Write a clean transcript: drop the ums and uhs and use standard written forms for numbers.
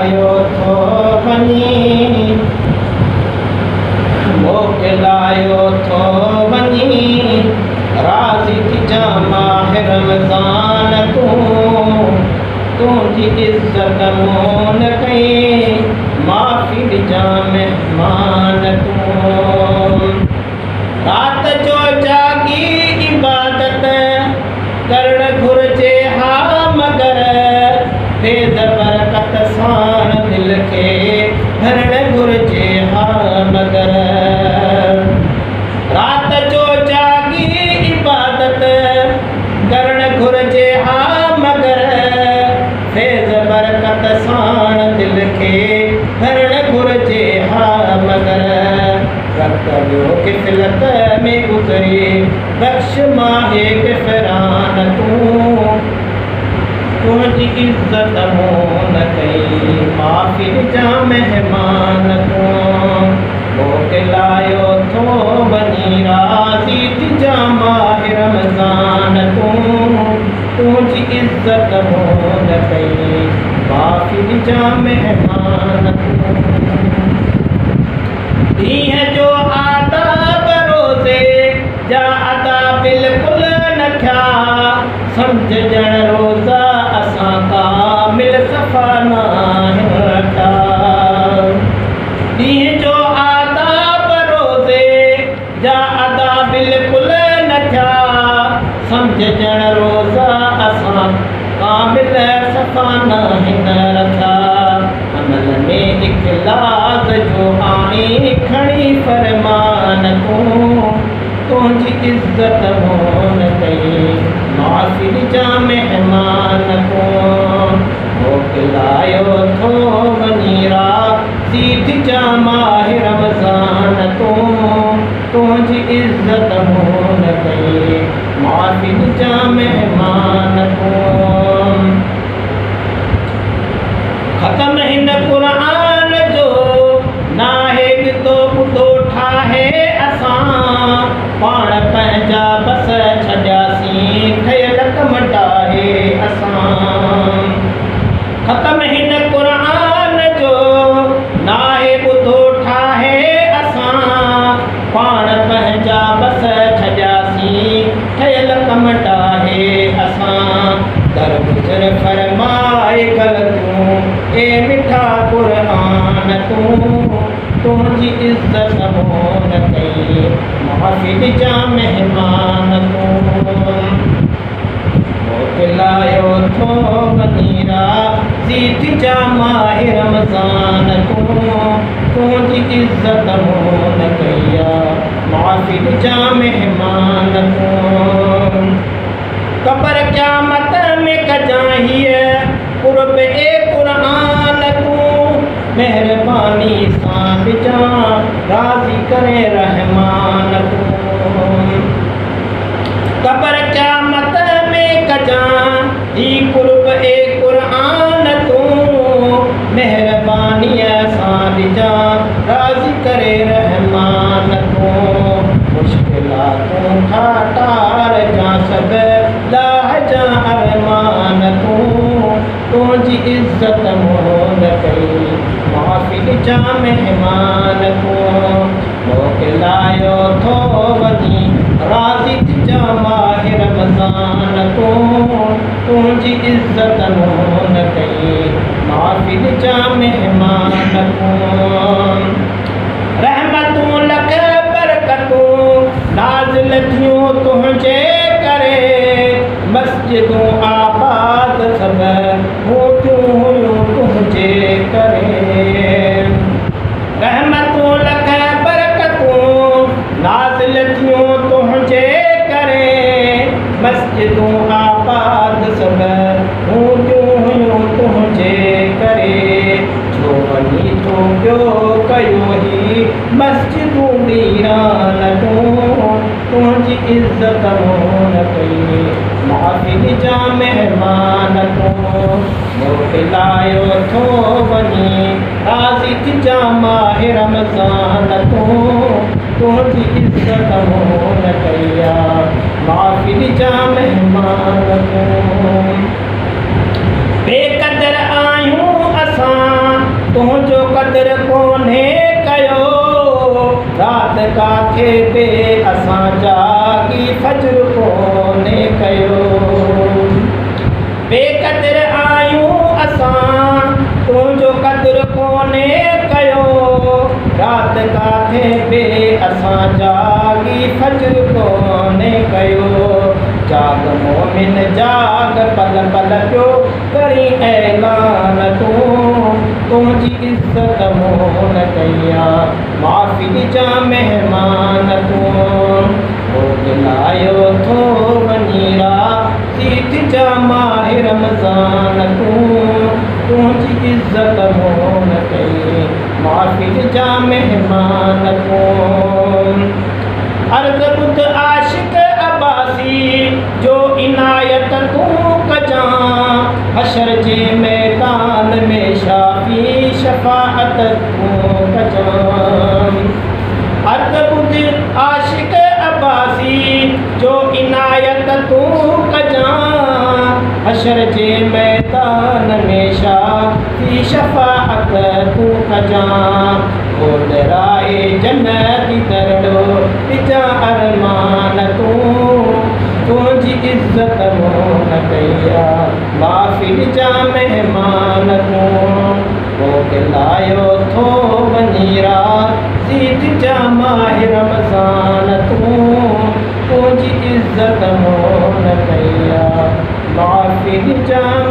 मोकिलायो थो वञी मोकिलायो थो वञी राज़ी थी माह रमज़ान तुंहिंजी इज़्ज़त मोन कई माफ़ी ॾिजां महिमान तूं रात जो जागी इबादत करण घुर्जे हा मगर फेज़ बरकत सां दिल खे भरण घुर्जे हा मगर रात जो जागी इबादत करण घुर्जे हा मगर फेज़ बरकत सां दिल खे भरण घुर्जे हा मगर वक्त जो किफ़लत में गुज़रे बख्श माहे ग़फ़रान तुंहिंजी इज़्ज़त मोन कई माफ़ी ॾिजां महिमान तूं मोकिलायो थो वञी राज़ी थी माह रमज़ान तुंहिंजी इज़्ज़त मोन कई माफ़ी ॾिजां महिमान ॾींहं जो आदाब रोज़े जा अदा बिल्कुलु न थिया सम्झजण रोज़ा असां कामिल सफ़ा नाहिनि रखिया ॾींहं जो आदाब रोज़े जा अदा बिल्कुलु न थिया सम्झजण रोज़ा असां कामिल सफ़ा नाहिनि रखिया अमल में इख़लास जो आणी खणी फरमान तुंहिंजी इज़्ज़त मोन कई माफ़ी ॾिजां महिमान मोकिलायो थो वञी राज़ी थी माह रमज़ान तुंहिंजी इज़्ज़त मोन कई माफ़ी ॾिजां महिमान ख़त्म हिन क़ुरान जो नाहे ॿितो ॿुधो ठाहे असां पाण पंहिंजा बस छॾियासीं ठहियल कम ठाहे असां ख़त्म हिन क़ुरान जो नाहे ॿुधो ठाहे असां पाण पंहिंजा बस छॾियासीं ठहियल कम ठाहे असां दर गुज़र फरमाए ग़लतियूं ए मिठा क़ुरान तुंहिंजी इज़्ज़त मोन कई माफ़ी ॾिजां महिमान मोकिलायो थो वञी राज़ी थी माह रमज़ान तुंहिंजी इज़्ज़त मोन कई माफ़ी ॾिजां महिमान क़बर क़यामत में कजां हीअ क़ुर्ब ए क़ुरान महिरबानी सां ॾिजां राज़ी करे रहमान क़बर क़यामत में कजां ही क़ुर्ब ए क़ुरान महिरबानीअ सां ॾिजां राज़ी करे रहमान मुश्किलातूं ठाटार जा सभु लाह जा अरमान तुंहिंजी इज़्ज़त मोन कई माफ़ी ॾिजां महिमान मोकिलायो थो वञी राज़ी थी माह रमज़ान तुंहिंजी इज़्ज़त मोन कई माफ़ी ॾिजां महिमान रहमतूं लख बरकतूं नाज़िल थियूं तुंहिंजे करे मस्जिदूं आबाद सभु होठियूं हुयूं तुंहिंजे करे रहमतूं लख बरकतूं नाज़िल थियूं तुंहिंजे करे मस्जिदूं आबाद सभु होठियूं हुयूं तुंहिंजे करे छो वञी तूं ॿियो कयो ही मस्जिदूं वीरान तुंहिंजी इज़्ज़त मोन कई माफ़ी ॾिजां महिमान मोकिलायो थो वञी राज़ी थी माह रमज़ान तुंहिंजी इज़्ज़त मोन कई माफ़ी ॾिजां महिमान बेक़दर आहियूं असां तुंहिंजो क़दुरु कोन्हे कयो रात काथे पे असां जागी फजर कोन्हे कयो बेक़दुर आहियूं असां तुंहिंजो क़दुरु कोन्हे कयो रात काथे पे असां जागी फजर कोन्हे कयो जाग मोमिन जाग पल पल पियो करी ऐलान तुंहिंजी इज़त मूं न कया माफ़ी ॾिजां महिमान तूं दिलायो थो वञी राती ॾिजां माहि रमज़ान तुंहिंजी इज़त मूं न कई माफ़ी ॾिजां महिमान तूं अर्ज़ ॿुध आशिक़ अब्बासी जो इनायत तूं कजां हशर जे मैदान में शाफ़ी शफ़ाअत तूं कजां अर्ज़ ॿुध आशिक़ अब्बासी जो इनायत तूं कजां हशर जे मैदान में शाफ़ी शफ़ाअत तूं कजां राए जन्नती दरड़ो ॾिजां अरमान तुंहिंजी इज़त मूं न कया माफ़ी ॾिजां महिमान दिलायो थो वञी राती ॾिजां माहि रमज़ान तुंहिंजी इज़त मूं न कया माफ़ी ॾिजां